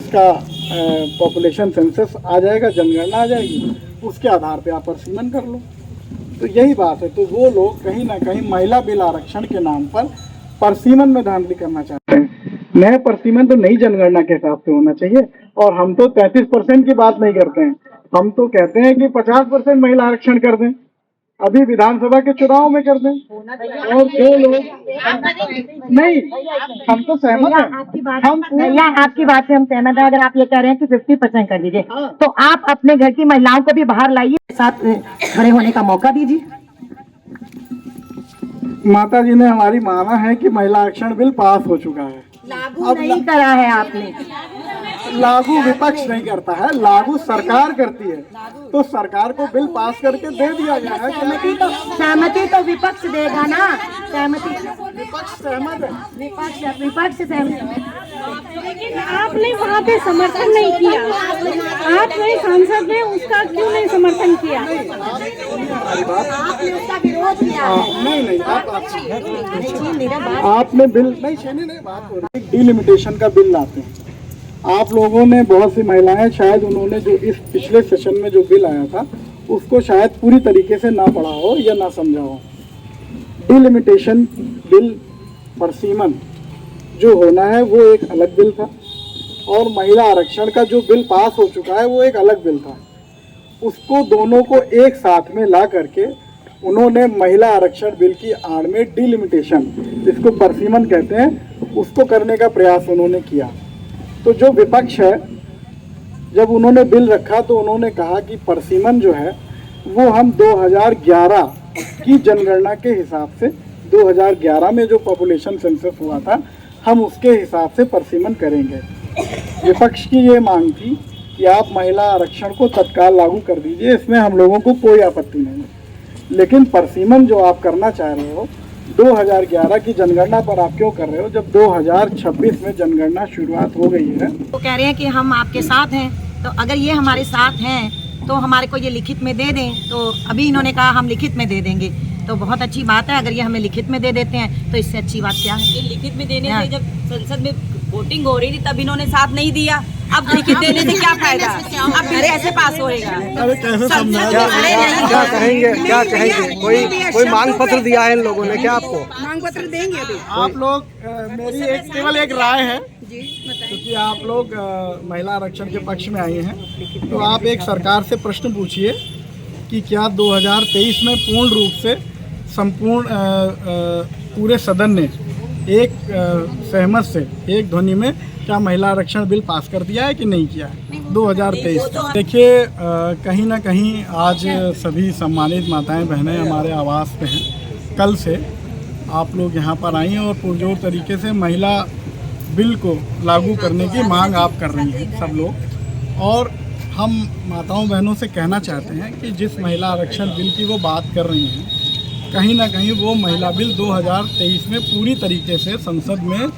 इसका population census आ जाएगा, जनगणना आ जाएगी, उसके आधार पे आप परसीमन कर लो। तो यही बात है। तो वो लोग कहीं ना कहीं महिला बिल आरक्षण के नाम पर परसीमन में धांधली करना चाहते हैं। नया परसीमन तो नई जनगणना के हिसाब से होना चाहिए। और हम तो 33% की बात नहीं करते हैं, हम तो कहते हैं कि 50% महिला आरक्षण कर दें, अभी विधानसभा के चुनाव में कर दें। और जो लोग नहीं, हम तो सहमत हैं, आपकी बात से हम सहमत हैं। अगर आप ये कह रहे हैं कि 50% कर दीजिए, तो आप अपने घर की महिलाओं को भी बाहर लाइए, साथ खड़े होने का मौका दीजिए। माता जी ने हमारी माना है कि महिला आरक्षण बिल पास हो चुका है, लागू नहीं करा है आपने। लागू विपक्ष नहीं करता है, लागू सरकार करती है। तो सरकार को बिल पास करके दे दिया गया है। सहमति तो विपक्ष देगा ना, सहमति विपक्ष सहमत है, विपक्ष सहमत। लेकिन आपने वहाँ पे समर्थन नहीं किया, आपने सांसद ने उसका क्यों नहीं समर्थन किया? आपने उसका विरोध किया। नहीं, आपने बिल नहीं बात हो रही, डिलिमिटेशन का बिल लाते हैं। आप लोगों ने, बहुत सी महिलाएं शायद उन्होंने जो इस पिछले सेशन में जो बिल आया था उसको शायद पूरी तरीके से ना पढ़ा हो या ना समझा हो। डिलिमिटेशन बिल परसीमन जो होना है वो एक अलग बिल था, और महिला आरक्षण का जो बिल पास हो चुका है वो एक अलग बिल था। उसको दोनों को एक साथ में ला करके उन्होंने महिला आरक्षण बिल की आड़ में डिलिमिटेशन, जिसको परसीमन कहते हैं, उसको करने का प्रयास उन्होंने किया। तो जो विपक्ष है, जब उन्होंने बिल रखा तो उन्होंने कहा कि परसीमन जो है वो हम 2011 की जनगणना के हिसाब से, 2011 में जो पॉपुलेशन सेंसस हुआ था, हम उसके हिसाब से परसीमन करेंगे। विपक्ष की ये मांग थी कि आप महिला आरक्षण को तत्काल लागू कर दीजिए, इसमें हम लोगों को कोई आपत्ति नहीं है। लेकिन परसीमन जो आप करना चाह रहे हो 2011 की जनगणना पर, आप क्यों कर रहे हो जब 2026 में जनगणना शुरुआत हो गई है? तो कह रहे हैं कि हम आपके साथ हैं, तो अगर ये हमारे साथ हैं तो हमारे को ये लिखित में दे दें। तो अभी इन्होंने कहा हम लिखित में दे देंगे, तो बहुत अच्छी बात है। अगर ये हमें लिखित में दे देते हैं तो इससे अच्छी बात क्या है? लिखित में देने से जब संसद में वोटिंग हो रही थी तब इन्होंने साथ नहीं दिया, अब लिखित देने से क्या फायदा? अब फिर कैसे पास होएगा? अरे कैसे समझा? क्या कहेंगे? कोई मांग पत्र दिया है इन लोगों ने क्या आपको? मांग पत्र देंगे अभी आप लोग, मेरी केवल एक राय है, क्योंकि आप लोग महिला आरक्षण के पक्ष में आए हैं, तो आप एक सरकार से प्रश्न पूछिए कि क्या 2023 में पूर्ण रूप से संपूर्ण पूरे सदन ने एक सहमत से, एक ध्वनि में, क्या महिला आरक्षण बिल पास कर दिया है कि नहीं किया है 2023? देखिए, कहीं ना कहीं आज सभी सम्मानित माताएं बहनें हमारे आवास पे हैं। कल से आप लोग यहाँ पर आई हैं और पुरजोर तरीके से महिला बिल को लागू करने की मांग आप कर रही हैं सब लोग। और हम माताओं बहनों से कहना चाहते हैं कि जिस महिला आरक्षण बिल की वो बात कर रही हैं, कहीं ना कहीं वो महिला बिल 2023 में पूरी तरीके से संसद में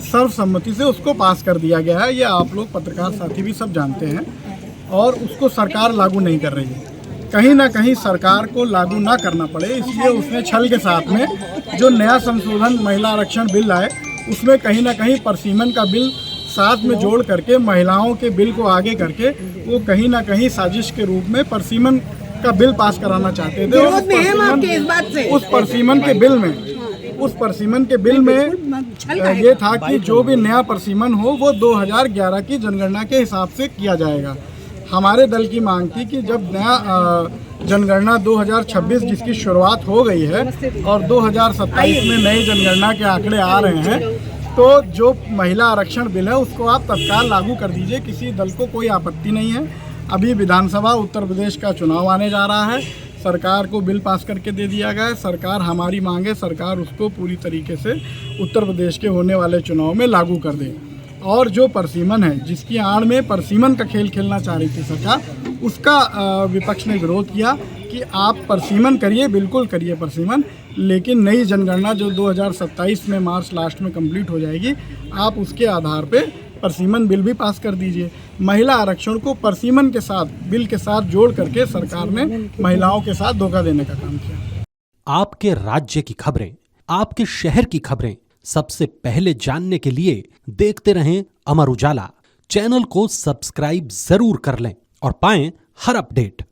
सर्वसम्मति से उसको पास कर दिया गया है। ये आप लोग पत्रकार साथी भी सब जानते हैं, और उसको सरकार लागू नहीं कर रही है। कहीं ना कहीं सरकार को लागू ना करना पड़े, इसलिए उसने छल के साथ में जो नया संशोधन महिला आरक्षण बिल लाए, उसमें कहीं ना कहीं परसीमन का बिल साथ में जोड़ करके महिलाओं के बिल को आगे करके वो कहीं ना कहीं साजिश के रूप में परसीमन का बिल पास कराना चाहते थे। उस परसीमन के बिल में ये था कि जो भी नया परसीमन हो वो 2011 की जनगणना के हिसाब से किया जाएगा। हमारे दल की मांग थी कि जब नया जनगणना 2026 जिसकी शुरुआत हो गई है और 2027 में नई जनगणना के आंकड़े आ रहे हैं, तो जो महिला आरक्षण बिल है उसको आप तत्काल लागू कर दीजिए, किसी दल को कोई आपत्ति नहीं है। अभी विधानसभा उत्तर प्रदेश का चुनाव आने जा रहा है, सरकार को बिल पास करके दे दिया गया है। सरकार, हमारी मांग है सरकार उसको पूरी तरीके से उत्तर प्रदेश के होने वाले चुनाव में लागू कर दे। और जो परसीमन है, जिसकी आड़ में परसीमन का खेल खेलना चाह रही थी सरकार, उसका विपक्ष ने विरोध किया कि आप परसीमन करिए, बिल्कुल करिए परसीमन, लेकिन नई जनगणना जो 2027 में मार्च लास्ट में कंप्लीट हो जाएगी, आप उसके आधार पे परसीमन बिल भी पास कर दीजिए। महिला आरक्षण को परसीमन के साथ, बिल के साथ जोड़ करके सरकार ने महिलाओं के साथ धोखा देने का काम किया। आपके राज्य की खबरें, आपके शहर की खबरें सबसे पहले जानने के लिए देखते रहें अमर उजाला। चैनल को सब्सक्राइब जरूर कर लें और पाएं हर अपडेट।